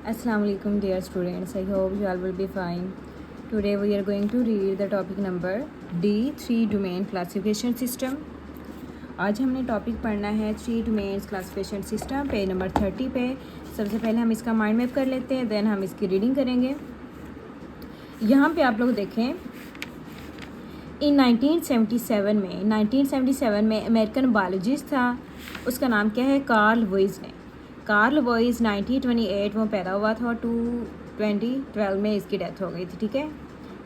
Assalamualaikum dear students, I hope you all will be fine. Today we are going to read the topic number D, 3 domain classification system. आज हमने topic पढ़ना है 3 domains classification system, page number 30 पे। सबसे पहले हम इसका mind map कर लेते हैं, देन हम इसकी रीडिंग करेंगे। यहाँ पे आप लोग देखें, इन 1977 में अमेरिकन बायोलॉजिस्ट था, उसका नाम क्या है, कार्ल वॉइस ने। कार्ल वॉइस 1928 वो पैदा हुआ था और 2012 में इसकी डेथ हो गई थी। ठीक है,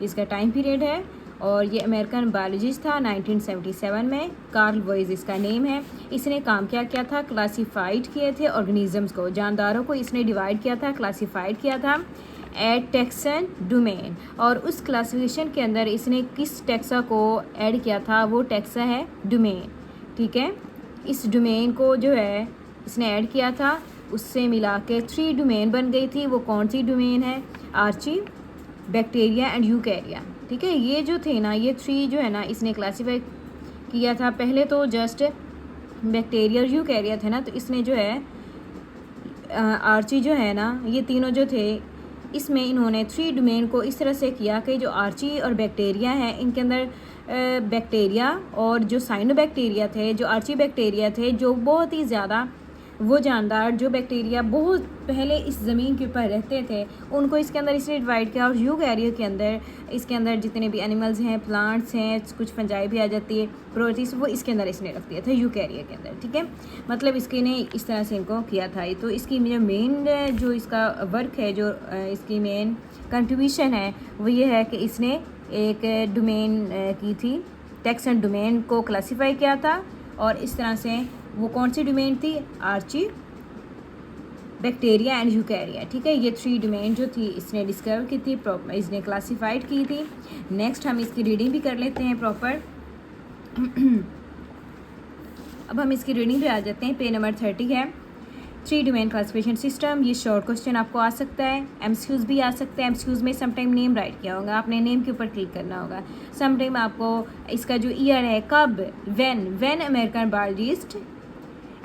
इसका टाइम पीरियड है और ये अमेरिकन बायोलॉजिस्ट था 1977 में। कार्ल वॉइस इसका नेम है। इसने काम क्या किया था, क्लासीफाइड किए थे ऑर्गेनिजम्स को, जानदारों को इसने डिवाइड किया था, क्लासीफाइड किया था एट टैक्सन डोमेन। और उस क्लासिफिकेशन के अंदर इसने किस टैक्सा को ऐड किया था, वो टैक्सा है डोमेन। ठीक है, इस डोमेन को जो है इसने ऐड किया था, उससे मिला के 3 डोमेन बन गई थी। वो कौन सी डोमेन है, आर्ची, बैक्टीरिया एंड यूकैरिया। ठीक है, ये जो थे ना, ये 3 जो है ना इसने क्लासीफाई किया था। पहले तो जस्ट बैक्टीरिया और यूकैरिया थे ना, तो इसने जो है आर्ची जो है ना, ये तीनों जो थे, इसमें इन्होंने 3 डोमेन को इस तरह से किया कि जो आर्ची और बैक्टीरिया हैं, इनके अंदर बैक्टीरिया और जो साइनोबैक्टीरिया थे, जो आर्ची बैक्टीरिया थे, जो बहुत ही ज़्यादा वो जानदार जो बैक्टीरिया बहुत पहले इस ज़मीन के ऊपर रहते थे, उनको इसके अंदर इसलिए डिवाइड किया। और यूकैरिया के अंदर, इसके अंदर जितने भी एनिमल्स हैं, प्लांट्स हैं, कुछ फंजाई भी आ जाती है, प्रोटीज, वो इसके अंदर इसने रख दिया था यूकैरिया के अंदर। ठीक है, मतलब इसके ने इस तरह से इनको किया था। तो इसकी जो मेन जो इसका वर्क है, जो इसकी मेन कंट्रीब्यूशन है, वो ये है कि इसने एक डोमेन की थी, टैक्सन डोमेन को क्लासीफाई किया था। और इस तरह से वो कौन सी डोमेन थी, आर्ची, बैक्टीरिया एंड यूकैरिया। ठीक है, ये 3 डोमेन जो थी इसने डिस्कवर की थी, इसने क्लासीफाइड की थी। नेक्स्ट हम इसकी रीडिंग भी कर लेते हैं प्रॉपर। अब हम इसकी रीडिंग पे आ जाते हैं। पेज नंबर 30 है, 3 डोमेन क्लासिफिकेशन सिस्टम। ये शॉर्ट क्वेश्चन आपको आ सकता है, एमसीक्यूज भी आ सकता है। एमसीक्यूज में समटाइम नेम राइट किया होगा, आपने नेम के ऊपर क्लिक करना होगा। समटाइम आपको इसका जो ईयर है, कब, when American biologist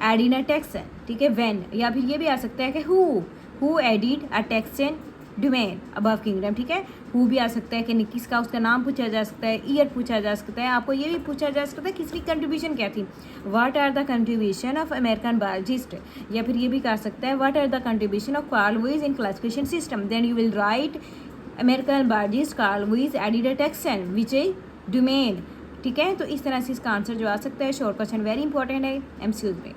added a taxon. ठीक है, व्हेन, या फिर ये भी आ सकता है कि who added a taxon domain above kingdom. ठीक है, हु भी आ सकता है कि किसका, उसका नाम पूछा जा सकता है, ईयर पूछा जा सकता है। आपको ये भी पूछा जा सकता है किसकी कंट्रीब्यूशन क्या थी, what are the contribution of American biologist. या फिर ये भी कर सकता है what are the contribution of Carl Woese in classification system. Then you will write American biologist Carl Woese added a taxon which a domain. ठीक है, तो इस तरह से इसका आंसर जो आ सकता है, शॉर्ट क्वेश्चन वेरी इंपॉर्टेंट है एमसीक्यूज में।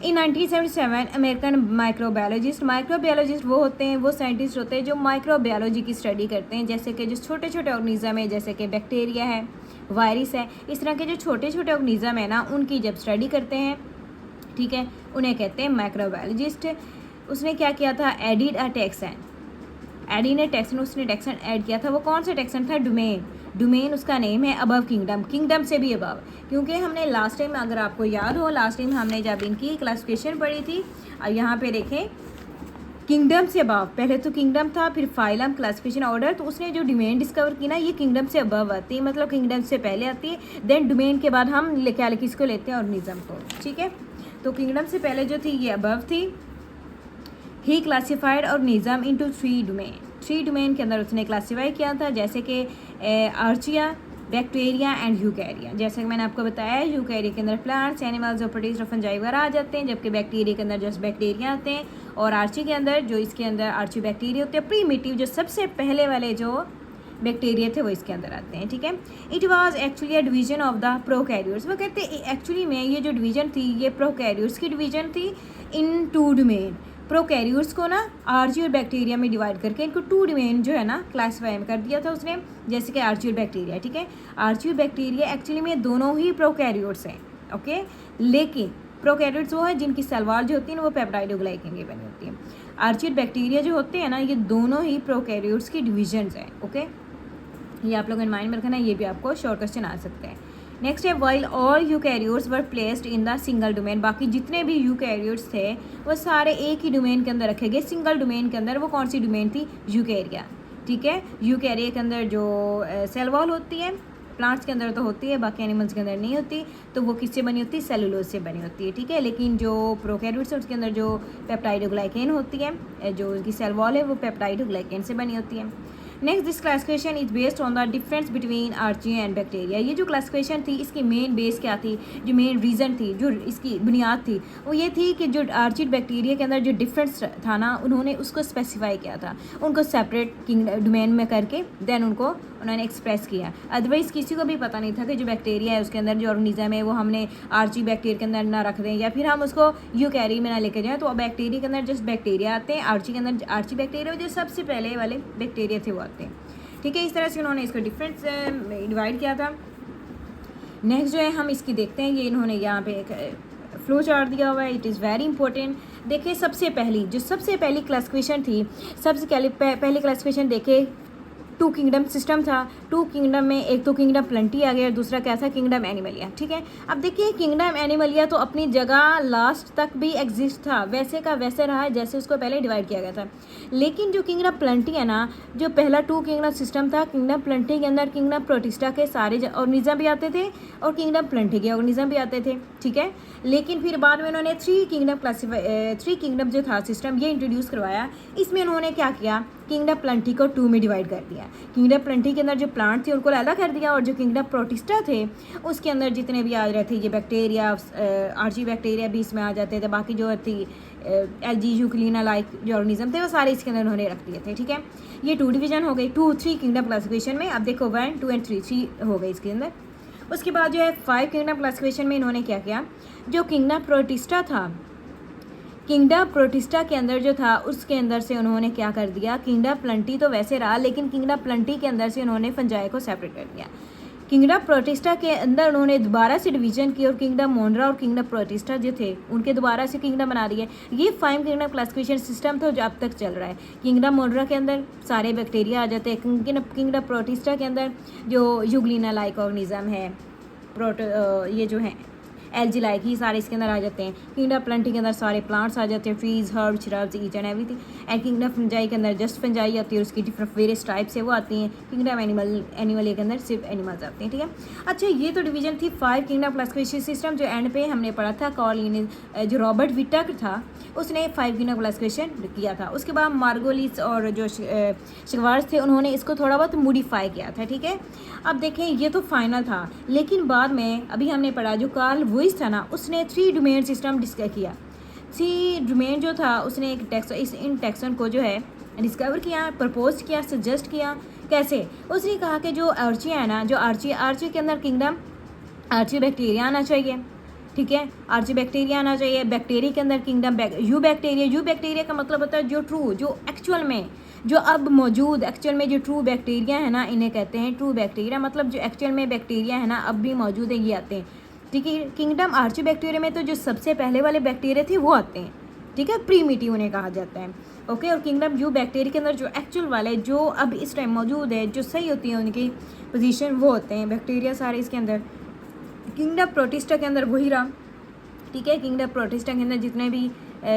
इन 1977 अमेरिकन माइक्रोबायोलॉजिस्ट वो होते हैं, वो साइंटिस्ट होते हैं जो माइक्रोबायोलॉजी की स्टडी करते हैं। जैसे कि जो छोटे छोटे ऑर्गेनिज्म है, जैसे कि बैक्टीरिया है, वायरस है, इस तरह के जो छोटे छोटे ऑर्गेनिज्म है ना, उनकी जब स्टडी करते हैं, ठीक है, उन्हें कहते हैं माइक्रोबायोलॉजिस्ट। उसने क्या किया था, added a taxon, added a taxon, उसने टैक्सन ऐड किया था। वो कौन सा टैक्सन था, डोमेन उसका नेम है अबव किंगडम, किंगडम से भी अबव। क्योंकि हमने लास्ट टाइम, अगर आपको याद हो, लास्ट टाइम हमने जब इनकी क्लासिफिकेशन पढ़ी थी, यहाँ पे देखें, किंगडम से अबव, पहले तो किंगडम था, फिर फाइलम, क्लासिफिकेशन ऑर्डर। तो उसने जो डोमेन डिस्कवर की ना, ये किंगडम से अबव आती है, मतलब किंगडम से पहले आती है। देन डोमेन के बाद हम क्या किसको लेते हैं, ऑर्गेनिज्म को। ठीक है, तो किंगडम से पहले जो थी ये अबव थी। He classified organism into 3 domain, 3 domain के अंदर उसने क्लासीफाई किया था, जैसे कि आर्चिया, बैक्टीरिया एंड यूकैरिया। जैसे कि मैंने आपको बताया, यूकैरिया के अंदर प्लांट्स, एनिमल्स और प्रोटीज और फंजाई वगैरह आ जाते हैं, जबकि बैक्टीरिया के अंदर जस्ट बैक्टीरिया आते हैं। और आर्ची के अंदर, जो इसके अंदर आर्ची बैक्टीरिया होते हैं, प्रीमिटिव, जो सबसे पहले वाले जो बैक्टीरिया थे, वो इसके अंदर आते हैं। ठीक है, it was actually a division of the prokaryotes. वो कहते हैं एक्चुअली में ये जो डिवीजन थी, ये प्रोकैरियोट्स की डिवीजन थी इन 2 डोमेन। प्रोकैरियोट्स को ना आर्ची और बैक्टीरिया में डिवाइड करके इनको 2 डोमेन जो है ना क्लासीफाई कर दिया था उसने, जैसे कि आर्ची और बैक्टीरिया। ठीक है, आर्ची और बैक्टीरिया एक्चुअली में दोनों ही प्रोकैरियोट्स हैं। ओके, लेकिन प्रोकैरियोट्स वो है जिनकी सेल वॉल जो होती है ना, वो पेप्टाइडोग्लाइकन की बनी होती है। आर्ची और बैक्टीरिया जो होते हैं ना, ये दोनों ही प्रोकैरियोट्स की डिविजन्स हैं। ओके, ये आप लोगों ने माइंड में रखना, ये भी आपको शॉर्ट क्वेश्चन आ सकते हैं। नेक्स्ट है, while all eukaryotes were placed in the single domain. बाकी जितने भी यूकैरियोट्स थे वो सारे एक ही डोमेन के अंदर रखे गए, सिंगल डोमेन के अंदर। वो कौन सी डोमेन थी, यूकैरिया। ठीक है, यूकैरिया के अंदर जो सेल वॉल होती है, प्लांट्स के अंदर तो होती है, बाकी एनिमल्स के अंदर नहीं होती। तो वो किससे बनी होती है? सेलुलोज से बनी होती है, ठीक है। लेकिन जो प्रोकैरियोट्स है उसके अंदर जो पेप्टाइडोग्लाइकेन होती है, जो उसकी सेल वॉल है वो पेप्टाइडोग्लाइकेन से बनी होती है। Next, this classification is based on the difference between archaea and bacteria. ये जो क्लासिफिकेशन थी इसकी मेन बेस क्या थी, जो मेन रीज़न थी, जो इसकी बुनियाद थी वो ये थी कि जो आर्ची बैक्टीरिया के अंदर जो डिफरेंस था ना, उन्होंने उसको स्पेसिफाई किया था, उनको सेपरेट डोमेन में करके देन उनको उन्होंने एक्सप्रेस किया। अदरवाइज़ किसी को भी पता नहीं था कि जो बैक्टीरिया है उसके अंदर जो ऑर्गेनिज्म है वो हमने आर्ची बैक्टीरिया के अंदर ना रख दें या फिर हम उसको यूकैरी में ना लेके जाएँ। तो बैक्टीरिया के अंदर जस्ट बैक्टीरिया आते हैं, आर्ची के अंदर आर्ची बैक्टीरिया जो सबसे पहले वाले बैक्टीरिया थे वो आते हैं, ठीक है। इस तरह से उन्होंने इसको डिफरेंस डिवाइड किया था। नेक्स्ट जो है हम इसकी देखते हैं, ये इन्होंने यहाँ पे एक फ्लो चार्ट दिया हुआ है, इट इज़ वेरी इंपॉर्टेंट। देखिए सबसे पहली क्लासिफिकेशन थी, पहली क्लासिफिकेशन देखे टू किंगडम सिस्टम था। टू किंगडम में एक तो किंगडम प्लंटी आ गया और दूसरा क्या था? किंगडम एनिमलिया, ठीक है। अब देखिए किंगडम एनिमलिया तो अपनी जगह लास्ट तक भी एग्जिस्ट था, वैसे का वैसे रहा है जैसे उसको पहले डिवाइड किया गया था। लेकिन जो किंगडम प्लंटी है ना, जो पहला टू किंगडम सिस्टम था, किंगडम प्लंटी के अंदर किंगडम प्रोटिस्टा के सारे ऑर्गेनिज्म भी आते थे और किंगडम प्लंटी के ऑर्गेनिज्म भी आते थे, ठीक है। लेकिन फिर बाद में उन्होंने थ्री किंगडम जो था सिस्टम ये इंट्रोड्यूस करवाया। इसमें उन्होंने क्या किया? किंगडम प्लंटी को टू में डिवाइड कर दिया। किंगडम प्लंटी के अंदर जो प्लांट थे उनको अलग कर दिया और जो किंगडम प्रोटिस्टा थे उसके अंदर जितने भी आ रहे थे ये बैक्टीरिया, आर्ची बैक्टीरिया भी इसमें आ जाते थे, बाकी जो थी एल्गी यूक्लिना लाइक जो ऑर्गेनिज्म थे वो सारे इसके अंदर उन्होंने रख दिए थे, ठीक है। ये टू डिवीजन हो गई, 2-3 किंगडम क्लासिफिकेशन में। अब देखो 1, 2 एंड 3 हो गई इसके अंदर। उसके बाद जो है 5 किंगडम क्लासिफिकेशन में इन्होंने क्या किया? जो किंगडम प्रोटिस्टा था, किंगडम प्रोटिस्टा के अंदर जो था उसके अंदर से उन्होंने क्या कर दिया? किंगडम प्लंटी तो वैसे रहा लेकिन किंगडम प्लंटी के अंदर से उन्होंने फंजाई को सेपरेट कर दिया। किंगडम प्रोटिस्टा के अंदर उन्होंने दोबारा से डिवीजन की और किंगडम मोनरा और किंगडम प्रोटिस्टा जो थे उनके दोबारा से किंगडम बना दिए। ये 5 किंगडम क्लासिफिकेशन सिस्टम था जो अब तक चल रहा है। किंगडम मोनरा के अंदर सारे बैक्टीरिया आ जाते हैं, किंगडम प्रोटिस्टा के अंदर जो यूग्लिना लाइक ऑर्गेनिज्म है, ये जो है एल्गी लाइक ही सारे इसके अंदर आ जाते हैं। किंगडम प्लंटी के अंदर सारे प्लांट्स आ जाते हैं, trees, herb, shrubs, each and everything. And kingdom fungi के अंदर जस्ट फंजाई आती है, उसकी डिफरेंट वेरियस टाइप्स है वो आती हैं। किंगडम एनिमल के अंदर सिर्फ एनिमल्स आते हैं, ठीक है। अच्छा, ये तो डिवीजन थी 5 किंगडम क्लासिफिकेशन सिस्टम। जो एंड पे हमने पढ़ा था जो रॉबर्ट विटक था उसने 5 किंगडम क्लासिफिकेशन किया था। उसके बाद मार्गोलिस और जो शिवार्स थे उन्होंने इसको थोड़ा बहुत मॉडिफाई किया था, ठीक है। अब देखें ये तो फाइनल था, लेकिन बाद में अभी हमने पढ़ा जो कार्ल वुइस था ना उसने 3 डोमेन सिस्टम डिस्कस किया। 3 डोमेन जो था उसने एक इन टैक्सन को जो है डिस्कवर किया, प्रपोज किया, सजेस्ट किया। कैसे? उसने कहा कि जो आर्ची है ना, जो आर्ची के अंदर किंगडम आर्ची बैक्टीरिया आना चाहिए, ठीक है। आर्ची बैक्टीरिया आना चाहिए। बैक्टीरिया के अंदर किंगडम यू बैक्टीरिया का मतलब होता है जो ट्रू, जो एक्चुअल में, जो अब मौजूद एक्चुअल में जो ट्रू बैक्टीरिया है ना, इन्हें कहते हैं ट्रू बैक्टीरिया। मतलब जो एक्चुअल में बैक्टीरिया है ना अब भी मौजूद है, ये आते हैं, ठीक है। किंगडम आर्ची बैक्टीरिया में तो जो सबसे पहले वाले बैक्टीरिया थे वो आते हैं, ठीक है, प्रीमिटिव उन्हें कहा जाता है, ओके। और किंगडम यू बैक्टीरिया के अंदर जो एक्चुअल वाले जो अब इस टाइम मौजूद है, जो सही होती है उनकी पोजीशन, वो होते हैं बैक्टीरिया सारे इसके अंदर। किंगडम प्रोटिस्टा के अंदर वही रहा, ठीक है। किंगडम प्रोटिस्टा के अंदर जितने भी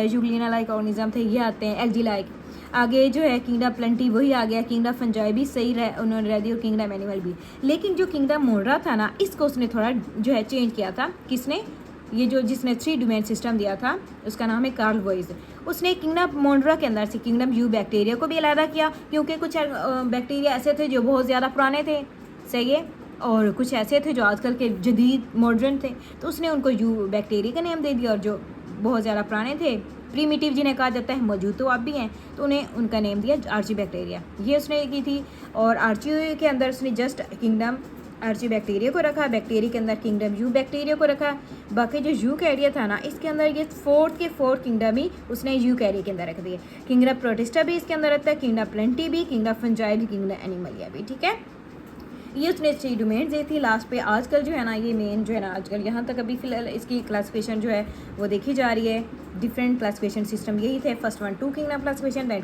यूग्लिना लाइक ऑर्गेनिज्म थे ये आते हैं, एल्गी लाइक। आगे जो है किंगडम प्लंटी वही आ गया, किंगडम फंजाई भी सही उन्होंने रह दी और किंगडम एनिमल भी। लेकिन जो किंगडम मोनरा था ना इसको उसने थोड़ा जो है चेंज किया था। किसने? ये जो जिसने 3 डोमेन सिस्टम दिया था उसका नाम है कार्ल वुइस। उसने किंगडम मोनरा के अंदर से किंगडम यू बैक्टीरिया को भी अलग किया, क्योंकि कुछ बैक्टीरिया ऐसे थे जो बहुत ज़्यादा पुराने थे, सही है, और कुछ ऐसे थे जो आजकल के जदीद मॉडर्न थे, तो उसने उनको यू बैक्टीरिया का नेम दे दिया। और जो बहुत ज़्यादा पुराने थे, प्रीमिटिव जिन्हें कहा जाता है, मौजूद तो आप भी हैं, तो उन्हें उनका नेम दिया आर्ची बैक्टीरिया। ये उसने की थी। और आर्ची के अंदर उसने जस्ट किंगडम आर्ची बैक्टीरिया को रखा, बैक्टीरिया के अंदर किंगडम यू बैक्टीरिया को रखा। बाकी जो यू कैरिया था ना इसके अंदर ये 4th किंगडम ही उसने यू कैरिया के अंदर रख दिए। किंगडम प्रोटिस्टा भी इसके अंदर रहता है, किंगडम प्लंटी भी, किंगडम फंजाई भी, किंगडम एनिमलिया भी, ठीक है। ये उसने 3 डोमेन दी थी लास्ट पे। आजकल जो है ना ये मेन जो है ना आजकल यहाँ तक अभी फ़िलहाल इसकी क्लासिफिकेशन जो है वो देखी जा रही है। डिफरेंट क्लासिफिकेशन सिस्टम यही थे। First 1 2 kingdom classification, then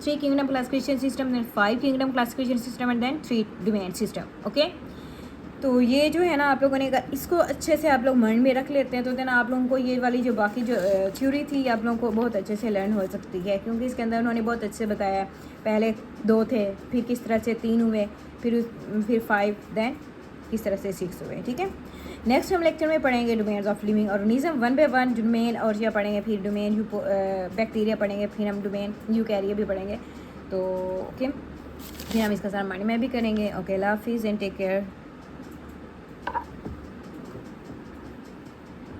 3 kingdom classification system, then 5 kingdom classification system and then 3 domain system, okay. तो ये जो है ना आप लोगों ने इसको अच्छे से आप लोग माइंड में रख लेते हैं तो देन आप लोगों को ये वाली जो बाकी जो थ्योरी थी आप लोगों को बहुत अच्छे से लर्न हो सकती है, क्योंकि इसके अंदर उन्होंने बहुत अच्छे से बताया। पहले 2 थे, फिर किस तरह से 3 हुए, फिर 5, दैन किस तरह से सीख हुए, ठीक है। नेक्स्ट हम लेक्चर में पढ़ेंगे domains of living organism 1 by 1, domain archaea पढ़ेंगे, फिर डोमेन बैक्टीरिया पढ़ेंगे, फिर हम डोमेन यूकैरिया भी पढ़ेंगे। तो ओके, फिर हम इसका सारा माइंड में भी करेंगे। ओके, अल्लाह हाफिज़ एंड टेक केयर।